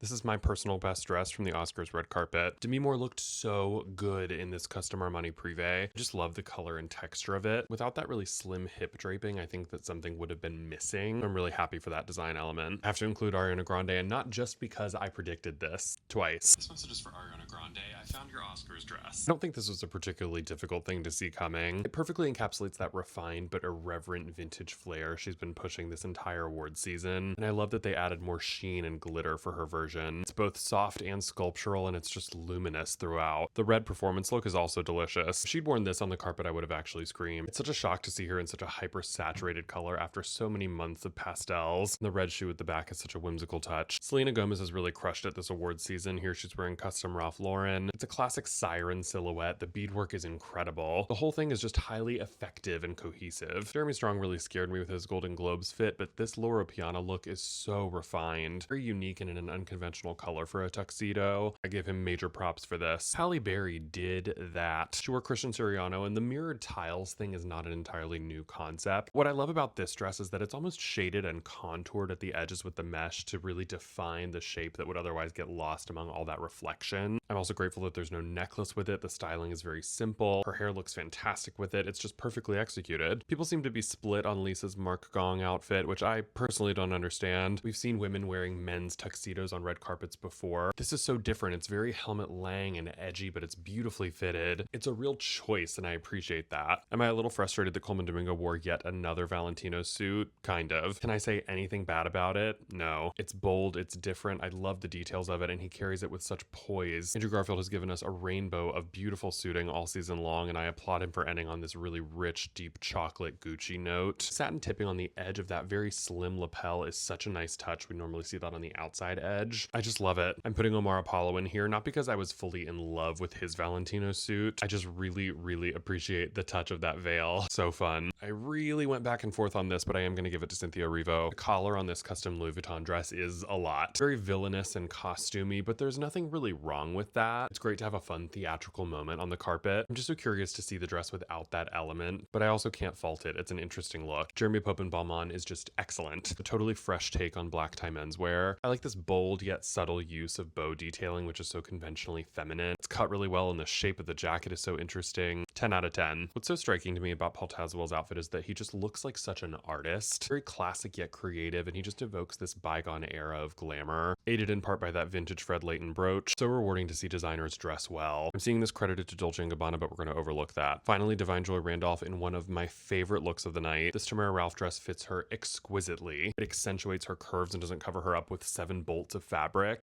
This is my personal best dress from the Oscars red carpet. Demi Moore looked so good in this custom Armani Privé. I just love the color and texture of it. Without that really slim hip draping, I think that something would have been missing. I'm really happy for that design element. I have to include Ariana Grande, and not just because I predicted this twice. This message is for Ariana Grande. I found your Oscars dress. I don't think this was a particularly difficult thing to see coming. It perfectly encapsulates that refined but irreverent vintage flair she's been pushing this entire award season, and I love that they added more sheen and glitter for her version. It's both soft and sculptural, and it's just luminous throughout. The red performance look is also delicious. If she'd worn this on the carpet, I would have actually screamed. It's such a shock to see her in such a hyper saturated color after so many months of pastels. The red shoe at the back is such a whimsical touch. Selena Gomez has really crushed it this award season. Here she's wearing custom Ralph Lauren. It's a classic siren silhouette. The beadwork is incredible. The whole thing is just highly effective and cohesive. Jeremy Strong really scared me with his Golden Globes fit, but this Loro Piana look is so refined, very unique and in an unconventional color for a tuxedo. I give him major props for this. Halle Berry did that. She wore Christian Siriano, and the mirrored tiles thing is not an entirely new concept. What I love about this dress is that it's almost shaded and contoured at the edges with the mesh to really define the shape that would otherwise get lost among all that reflection. I'm also grateful that there's no necklace with it. The styling is very simple. Her hair looks fantastic with it. It's just perfectly executed. People seem to be split on Lisa's Mark Gong outfit, which I personally don't understand. We've seen women wearing men's tuxedos on red carpets before. This is so different. It's very Helmut Lang and edgy, but it's beautifully fitted. It's a real choice, and I appreciate that. Am I a little frustrated that Coleman Domingo wore yet another Valentino suit? Kind of. Can I say anything bad about it? No. It's bold, it's different, I love the details of it, and he carries it with such poise. Andrew Garfield has given us a rainbow of beautiful suiting all season long, and I applaud him for ending on this really rich, deep chocolate Gucci note. Satin tipping on the edge of that very slim lapel is such a nice touch. We normally see that on the outside edge. I just love it. I'm putting Omar Apollo in here, not because I was fully in love with his Valentino suit. I just really appreciate the touch of that veil. So fun. I really went back and forth on this, but I am going to give it to Cynthia Erivo. The collar on this custom Louis Vuitton dress is a lot. Very villainous and costumey, but there's nothing really wrong with that. It's great to have a fun theatrical moment on the carpet. I'm just so curious to see the dress without that element, but I also can't fault it. It's an interesting look. Jeremy Popenbaumann is just excellent. A totally fresh take on black tie menswear. I like this bold yet subtle use of bow detailing, which is so conventionally feminine. It's cut really well, and the shape of the jacket is so interesting. 10 out of 10. What's so striking to me about Paul Tazewell's outfit is that he just looks like such an artist. Very classic yet creative, and he just evokes this bygone era of glamour, aided in part by that vintage Fred Leighton brooch. So rewarding to see designers dress well. I'm seeing this credited to Dolce & Gabbana, but we're going to overlook that. Finally, Divine Joy Randolph in one of my favorite looks of the night. This Tamara Ralph dress fits her exquisitely. It accentuates her curves and doesn't cover her up with 7 bolts of fabric.